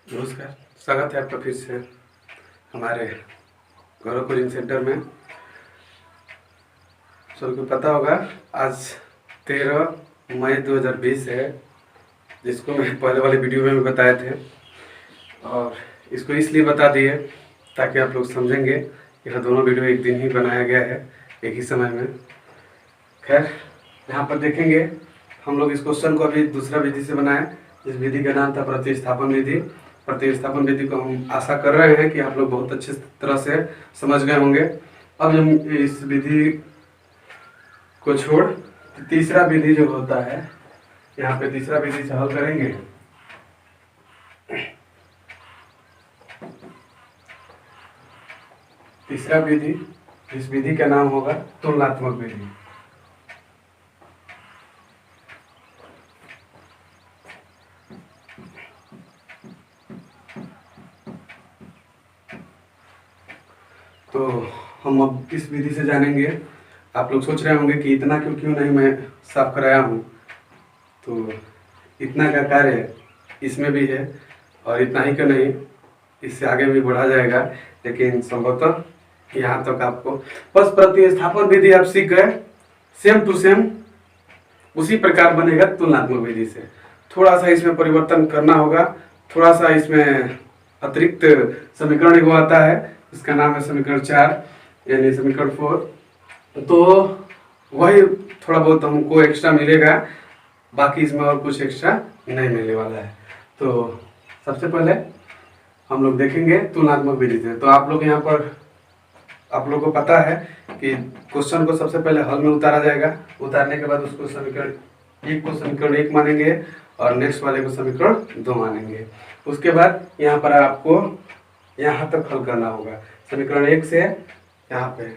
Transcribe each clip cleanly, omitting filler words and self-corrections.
नमस्कार, स्वागत है आपका फिर से हमारे गौरव कोचिंग सेंटर में। सबको पता होगा आज 13 मई 2020 है, जिसको मैं पहले वाले वीडियो में भी बताए थे और इसको इसलिए बता दिए ताकि आप लोग समझेंगे। यह दोनों वीडियो एक दिन ही बनाया गया है, एक ही समय में। खैर, यहाँ पर देखेंगे हम लोग इस क्वेश्चन को अभी दूसरा विधि से बनाए। इस विधि का नाम था प्रतिस्थापन विधि। प्रतिस्थापन विधि को हम आशा कर रहे हैं कि आप लोग बहुत अच्छी तरह से समझ गए होंगे। अब हम इस विधि को छोड़ तीसरा विधि जो होता है, यहाँ पे तीसरा विधि से हल करेंगे। तीसरा विधि, इस विधि का नाम होगा तुलनात्मक विधि। तो हम अब इस विधि से जानेंगे। आप लोग सोच रहे होंगे कि इतना क्यों नहीं मैं साफ कराया हूँ। तो इतना का कार्य इसमें भी है और इतना ही क्यों नहीं, इससे आगे भी बढ़ा जाएगा। लेकिन संभवतः यहाँ तक आपको बस प्रतिस्थापन विधि आप सीख गए, सेम टू सेम उसी प्रकार बनेगा तुलनात्मक विधि से। थोड़ा सा इसमें परिवर्तन करना होगा, थोड़ा सा इसमें अतिरिक्त समीकरण एगो आता है, इसका नाम है समीकरण 4 यानी समीकरण 4। तो वही थोड़ा बहुत हमको एक्स्ट्रा मिलेगा, बाकी इसमें और कुछ एक्स्ट्रा नहीं मिलने वाला है। तो सबसे पहले हम लोग देखेंगे तुलनात्मक विधि से। तो आप लोग यहाँ पर, आप लोग को पता है कि क्वेश्चन को सबसे पहले हल में उतारा जाएगा। उतारने के बाद उसको समीकरण 1 को समीकरण 1 मानेंगे और नेक्स्ट वाले को समीकरण 2 मानेंगे। उसके बाद यहाँ पर आपको यहाँ तक हल करना होगा। समीकरण 1 से यहाँ पे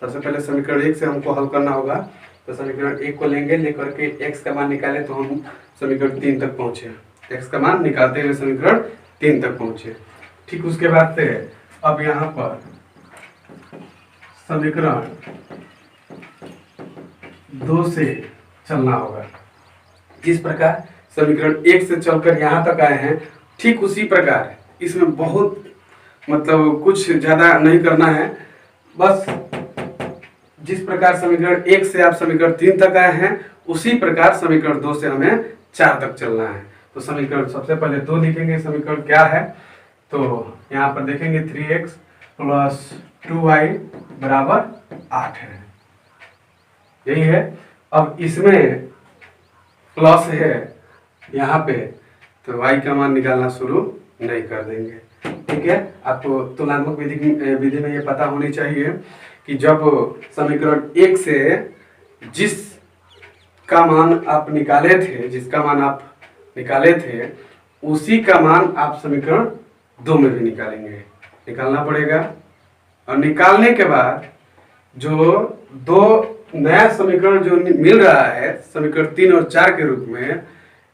सबसे पहले समीकरण 1 से हमको हल करना होगा। तो समीकरण 1 को लेंगे, लेकर के x का मान निकाले तो हम समीकरण 3 तक पहुँचे। x का मान निकालते हुए समीकरण 3 तक पहुँचे। ठीक उसके बाद से अब यहाँ पर समीकरण 2 से चलना होगा। जिस प्रकार समीकरण 1 से चलकर यहाँ तक आए हैं, ठीक उसी प्रकार इसमें बहुत मतलब कुछ ज़्यादा नहीं करना है। बस जिस प्रकार समीकरण 1 से आप समीकरण 3 तक आए हैं, उसी प्रकार समीकरण 2 से हमें 4 तक चलना है। तो समीकरण सबसे पहले 2 लिखेंगे। समीकरण क्या है, तो यहाँ पर देखेंगे 3x + 2y = 8 है, यही है। अब इसमें प्लस है यहाँ पे, तो y का मान निकालना शुरू नहीं कर देंगे। ठीक है, आपको तुलनात्मक विधि में ये पता होनी चाहिए कि जब समीकरण 1 से जिस का मान आप निकाले थे, जिसका मान आप निकाले थे, उसी का मान आप समीकरण 2 में भी निकालेंगे, निकालना पड़ेगा। और निकालने के बाद जो दो नया समीकरण जो मिल रहा है समीकरण 3 और 4 के रूप में,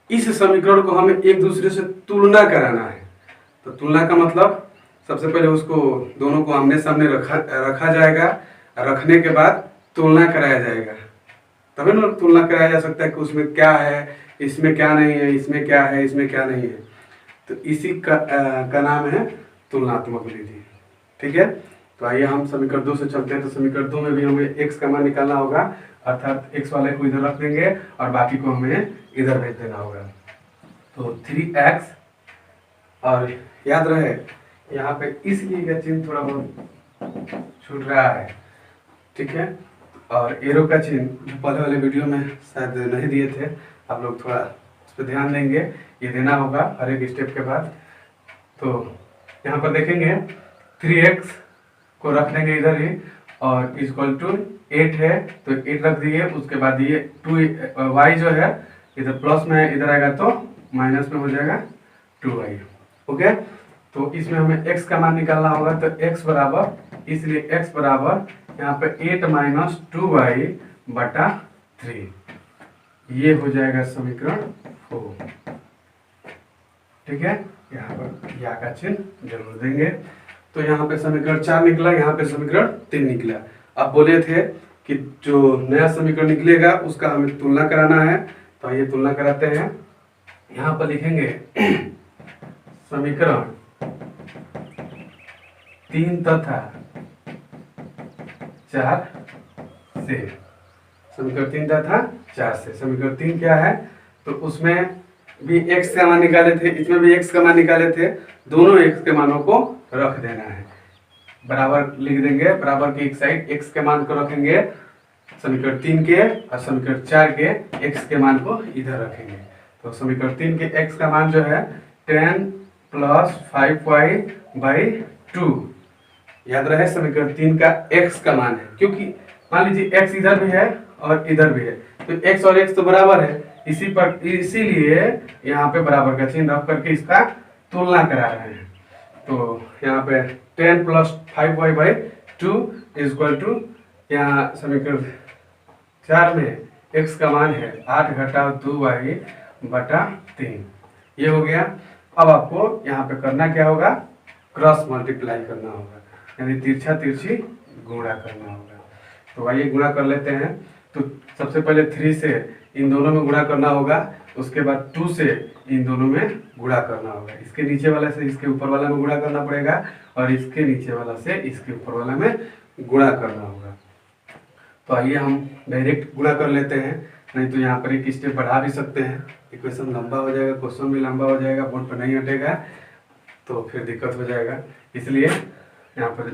इस समीकरण को हमें एक दूसरे से तुलना कराना है। तो तुलना का मतलब सबसे पहले उसको दोनों को आमने सामने रखा जाएगा। रखने के बाद तुलना कराया जाएगा, तभी ना तुलना कराया जा सकता है कि उसमें क्या है, इसमें क्या नहीं है, इसमें क्या है, इसमें क्या नहीं है। तो इसी का नाम है तुलनात्मक विधि। ठीक है, तो आइए हम समीकरण 2 से चलते हैं। तो समीकरण 2 में भी हमें x का मान निकालना होगा, अर्थात x वाले को इधर रख देंगे और बाकी को हमें इधर भेज देना होगा। तो 3x, और याद रहे यहाँ पे इसलिए का चिन्ह थोड़ा बहुत छूट रहा है। ठीक है, और एरो का चिन्ह जो पहले वाले वीडियो में शायद नहीं दिए थे, आप लोग थोड़ा उस पर ध्यान देंगे, ये देना होगा हर एक स्टेप के बाद। तो यहाँ पर देखेंगे 3x को रख देंगे इधर ही, और = 8 है तो 8 रख दिए। उसके बाद ये 2y जो है इधर प्लस में, इधर आएगा तो माइनस में हो जाएगा 2y। ओके, तो इसमें हमें x का मान निकालना होगा। तो x बराबर, इसलिए x बराबर यहाँ पे 8 - 2y बटा 3, ये हो जाएगा समीकरण 4। ठीक है, यहाँ पर या का चिन्ह जरूर देंगे। तो यहाँ पे समीकरण 4 निकला, यहाँ पे समीकरण 3 निकला। अब बोले थे कि जो नया समीकरण निकलेगा उसका हमें तुलना कराना है, तो ये तुलना कराते हैं। यहाँ पर लिखेंगे समीकरण 3 तथा 4 से, समीकरण 3 तथा 4 से, समीकरण 3 क्या है तो उसमें भी x का मान निकाले थे, इसमें भी x का मान निकाले थे, दोनों x के मानों को रख देना है, बराबर लिख देंगे, बराबर की एक साइड x के मान को रखेंगे समीकरण 3 के और समीकरण 4 के x के मान को इधर रखेंगे। तो समीकरण 3 के x का मान जो है 10 + 5y/2, याद रहे समीकरण 3 का x का मान है, क्योंकि मान लीजिए x इधर भी है और इधर भी है, तो x और x तो बराबर है, इसीलिए यहाँ पे बराबर का चिन्ह रख करके इसका तुलना करा रहे हैं। तो यहाँ पे 10 + 5y/2 = यहाँ समीकरण 4 में x का मान है 8 - 2y/3, ये हो गया। अब आपको यहाँ पे करना क्या होगा, क्रॉस मल्टीप्लाई करना होगा, यानी तिरछा तिरछी गुणा करना होगा। तो आइए गुणा कर लेते हैं। तो सबसे पहले 3 से इन दोनों में गुणा करना होगा, उसके बाद 2 से इन दोनों में गुणा करना होगा, इसके नीचे वाला से इसके ऊपर वाला में गुणा करना पड़ेगा और इसके नीचे वाला से इसके ऊपर वाला में गुणा करना होगा। तो आइए हम डायरेक्ट गुणा कर लेते हैं, नहीं तो यहाँ पर एक स्टेप बढ़ा भी सकते हैं, इक्वेशन लंबा हो जाएगा, क्वेश्चन भी लंबा हो जाएगा, बोर्ड पर नहीं हटेगा तो फिर दिक्कत हो जाएगा। इसलिए यहाँ पर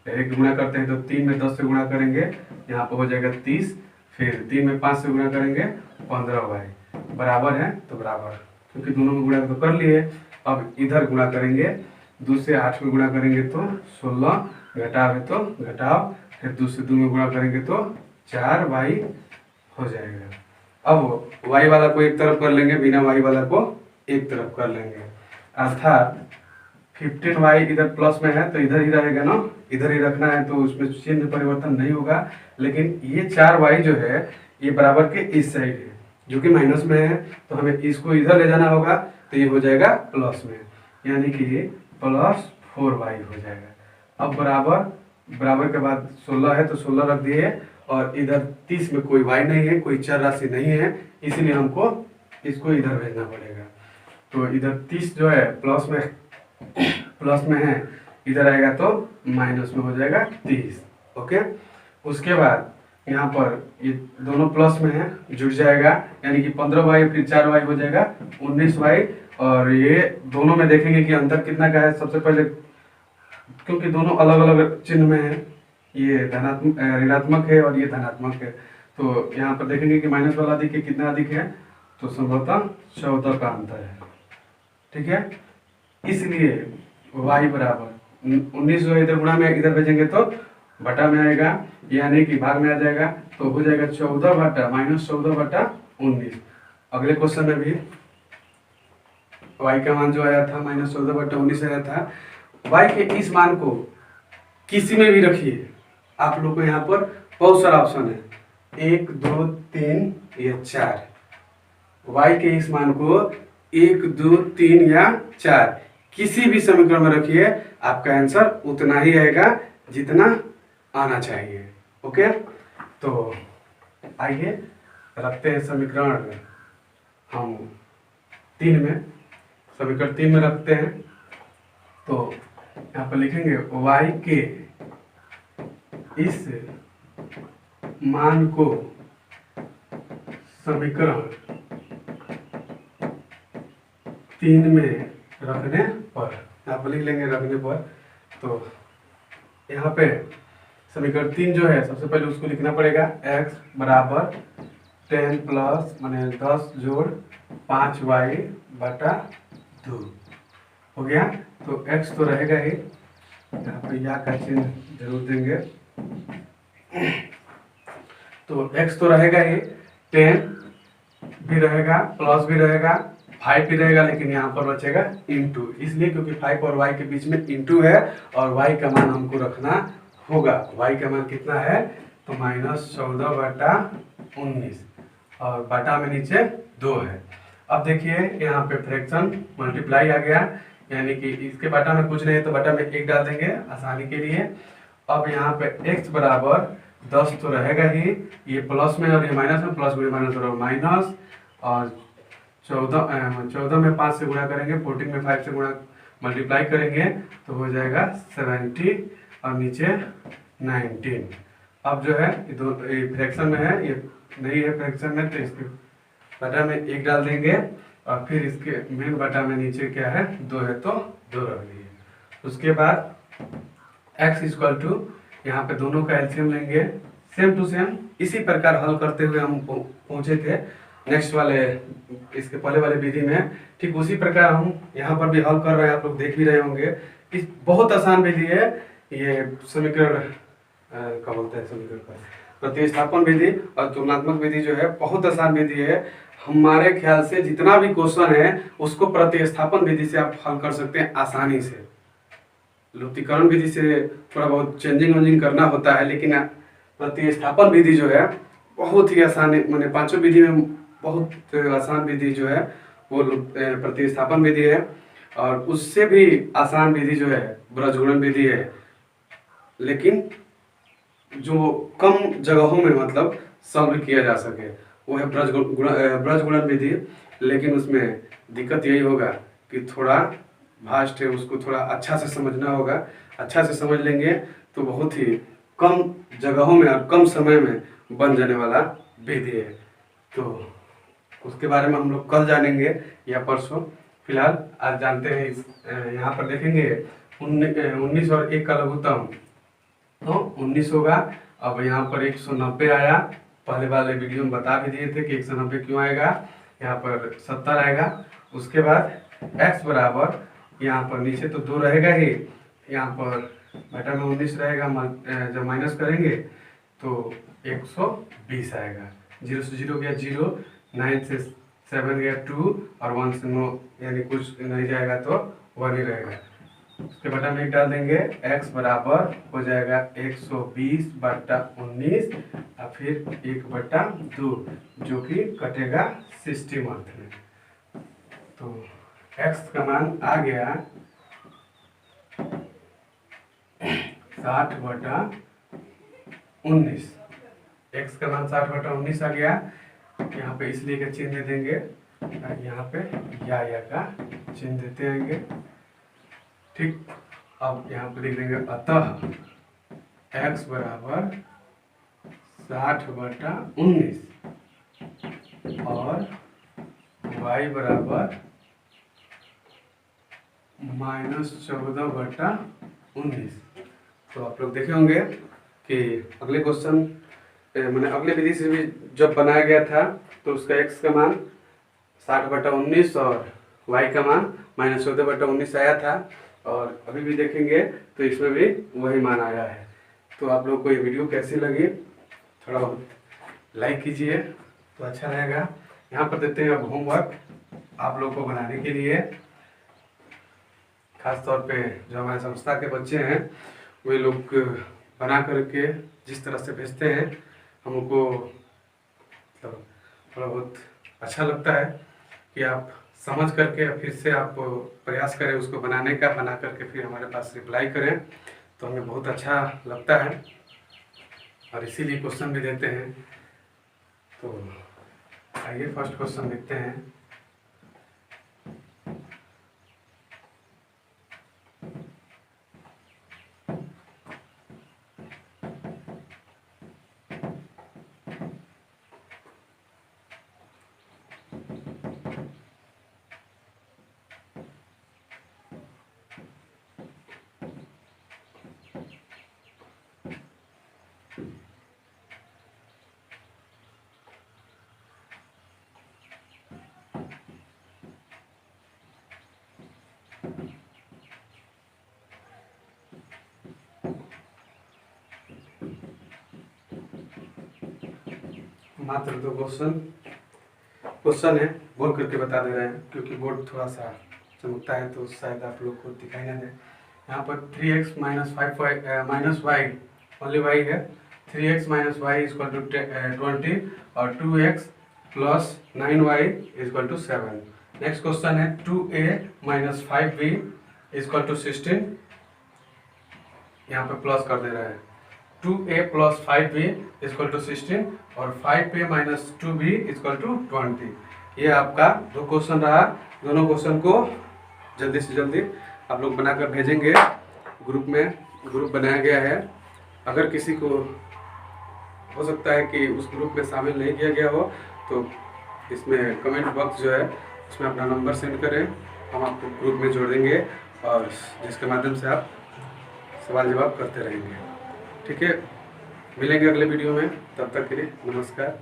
डायरेक्ट गुणा करते हैं, तो 3 में 10 से गुणा करेंगे, यहाँ पर हो जाएगा 30, फिर 3 में 5 से गुणा करेंगे 15y, बराबर है तो बराबर, क्योंकि दोनों में गुणा तो कर लिए। अब इधर गुणा करेंगे, 2 से 8 में गुणा करेंगे तो 16, घटाव है तो घटाव, फिर 2 से 2 में गुणा करेंगे तो 4y हो जाएगा। अब y वाला को एक तरफ कर लेंगे, बिना y वाला को एक तरफ कर लेंगे, अर्थात 15y इधर प्लस में है तो इधर ही रहेगा ना, इधर ही रखना है, तो उसमें चिन्ह परिवर्तन नहीं होगा। लेकिन ये 4y जो है ये बराबर के इस साइड है, जो कि माइनस में है, तो हमें इसको इधर ले जाना होगा, तो ये हो जाएगा प्लस में, यानी कि +4y हो जाएगा। अब बराबर के बाद 16 है तो 16 रख दिए, और इधर 30 में कोई y नहीं है, कोई चर राशि नहीं है, इसलिए हमको इसको इधर भेजना पड़ेगा। तो इधर 30 जो है प्लस में है, इधर आएगा तो माइनस में हो जाएगा 30। ओके, उसके बाद यहाँ पर ये दोनों प्लस में है, जुड़ जाएगा, यानी कि 15y फिर 4y हो जाएगा 19y। और ये दोनों में देखेंगे कि अंतर कितना का है। सबसे पहले क्योंकि दोनों अलग अलग चिन्ह में है, ये ऋणात्मक है और ये धनात्मक है, तो यहाँ पर देखेंगे कि माइनस वाला अधिक है, कितना अधिक है, तो संभवतः 14 का अंतर है। ठीक है, इसलिए y बराबर 19 जो इधर गुणा में इधर भेजेंगे तो बटा में आएगा, यानी कि भाग में आ जाएगा, तो हो जाएगा 14/-19। अगले क्वेश्चन में भी y का मान जो आया था -14/19 आया था। y के इस मान को किसी में भी रखिए, आप लोग को यहाँ पर बहुत सारा ऑप्शन है, 1 2 3 या 4। y के इस मान को 1 2 3 या 4 किसी भी समीकरण में रखिए, आपका आंसर उतना ही आएगा जितना आना चाहिए। ओके, तो आइए रखते हैं समीकरण हम 3 में, समीकरण 3 में रखते हैं। तो यहाँ पर लिखेंगे y के इस मान को समीकरण 3 में रखने पर, यहाँ पर लिख लेंगे रखने पर। तो यहाँ पे समीकरण 3 जो है सबसे पहले उसको लिखना पड़ेगा, x बराबर 10 प्लस माने 10 जोड़ 5y/2 हो गया। तो x तो रहेगा ही, यहाँ पे या का चिन्ह जरूर देंगे, तो x तो रहेगा ही, 10 भी रहेगा, प्लस भी रहेगा, 5 भी रहेगा, लेकिन यहाँ पर बचेगा इंटू, इसलिए क्योंकि 5 और y के बीच में इंटू है और y का मान हमको रखना होगा। y का मान कितना है तो -14/19 और बटा में नीचे 2 है। अब देखिए यहाँ पे फ्रैक्शन मल्टीप्लाई आ गया, यानी कि इसके बटा में कुछ नहीं है तो बटा में 1 डाल देंगे आसानी के लिए। अब यहाँ पे x बराबर 10 तो रहेगा ही, ये प्लस में और ये माइनस में, प्लस में माइनस और माइनस, और 14 में 5 से गुणा करेंगे, 14 में 5 से गुणा मल्टीप्लाई करेंगे तो हो जाएगा 70 और नीचे 19। अब जो है ये फ्रैक्शन में है, ये नहीं है फ्रैक्शन में, तो इसके बटा में 1 डाल देंगे और फिर इसके मेन बटा में नीचे क्या है 2 है तो 2 रख दिए। उसके बाद x इक्वल टू यहाँ पे दोनों का एलसीएम लेंगे, सेम टू सेम इसी प्रकार हल करते हुए हम पहुंचे थे नेक्स्ट वाले इसके पहले वाले विधि में। ठीक उसी प्रकार हम यहाँ पर भी हल कर रहे हैं, आप लोग देख भी रहे होंगे। इस बहुत आसान विधि है ये समीकरण क्या बोलते हैं समीकरण का प्रतिस्थापन विधि और तुलनात्मक विधि जो है बहुत आसान विधि है। हमारे ख्याल से जितना भी क्वेश्चन है उसको प्रतिस्थापन विधि से आप हल कर सकते हैं आसानी से। लुप्तीकरण विधि से थोड़ा बहुत चेंजिंग करना होता है, लेकिन प्रतिस्थापन विधि जो है बहुत ही आसान है। मैंने पांचों विधि में बहुत आसान विधि जो है वो प्रतिस्थापन विधि है, और उससे भी आसान विधि जो है ब्रजगुणन विधि है, लेकिन जो कम जगहों में मतलब सॉल्व किया जा सके वो है ब्रजगुणन विधि। लेकिन उसमें दिक्कत यही होगा कि थोड़ा भास्ट है, उसको थोड़ा अच्छा से समझना होगा। अच्छा से समझ लेंगे तो बहुत ही कम जगहों में और कम समय में बन जाने वाला विधि है। तो उसके बारे में हम लोग कल जानेंगे या परसों। फिलहाल आज जानते हैं। यहाँ पर देखेंगे 19 और 1 का लघुत्तम तो 19 होगा। अब यहाँ पर 190 आया, पहले वाले वीडियो में बता भी दिए थे कि 190 क्यों आएगा। यहाँ पर 70 आएगा। उसके बाद x बराबर यहाँ पर नीचे तो 2 रहेगा ही, यहाँ पर बटा में 19 रहेगा। जब माइनस करेंगे तो 120 आएगा। 0 से 0 गया 0, 9 से 7 गया 2 और 1 से 9 यानी कुछ नहीं जाएगा तो 1 ही रहेगा। उसके बटा में 1 डाल देंगे, x बराबर हो जाएगा 120 बटा 19 और फिर 1 बटा 2 जो कि कटेगा 60 मंथ में। तो x का मान आ गया 60 बटा 19। x का मान 60 बटा 19 आ गया। यहाँ पे इसलिए का चिन्ह दे देंगे और यहाँ पे या का चिन्ह देते आएंगे। ठीक, अब यहाँ पे लिख देंगे अतः x बराबर 60 बटा 19 और y बराबर -14 बटा 19। तो आप लोग देखे होंगे कि अगले क्वेश्चन मैंने अगले विधि से भी जब बनाया गया था तो उसका x का मान 60 बटा 19 और y का मान -14 बटा 19 आया था, और अभी भी देखेंगे तो इसमें भी वही मान आया है। तो आप लोग को ये वीडियो कैसी लगी थोड़ा बहुत लाइक कीजिए तो अच्छा रहेगा। यहाँ पर देते हैं अब होमवर्क आप लोग को बनाने के लिए, खास तौर पे जो हमारे संस्था के बच्चे हैं वे लोग बना करके जिस तरह से भेजते हैं हमको मतलब थोड़ा बहुत अच्छा लगता है कि आप समझ करके फिर से आप प्रयास करें उसको बनाने का, बना करके फिर हमारे पास रिप्लाई करें तो हमें बहुत अच्छा लगता है और इसीलिए क्वेश्चन भी देते हैं। तो आइए फर्स्ट क्वेश्चन देखते हैं। मात्र 2 क्वेश्चन है, बोल करके बता दे रहे हैं क्योंकि बोर्ड थोड़ा सा चमकता है तो शायद आप लोग को दिखाई ना दे। यहाँ पर 3x minus Y only Y है। 3x minus Y equal to 20 और 2x plus 9y equal to 7। Next question है 2a minus 5b equal to 16। यहाँ पे प्लस कर दे रहा है 2a plus 5b equal to 16 और 5a minus 2b equal to 20। ये आपका 2 क्वेश्चन रहा। दोनों क्वेश्चन को जल्दी से जल्दी आप लोग बनाकर भेजेंगे ग्रुप में। ग्रुप बनाया गया है, अगर किसी को हो सकता है कि उस ग्रुप में शामिल नहीं किया गया हो तो इसमें कमेंट बॉक्स जो है उसमें अपना नंबर सेंड करें, हम आपको ग्रुप में जोड़ देंगे और जिसके माध्यम से आप सवाल जवाब करते रहेंगे। ठीक है, मिलेंगे अगले वीडियो में, तब तक के लिए नमस्कार।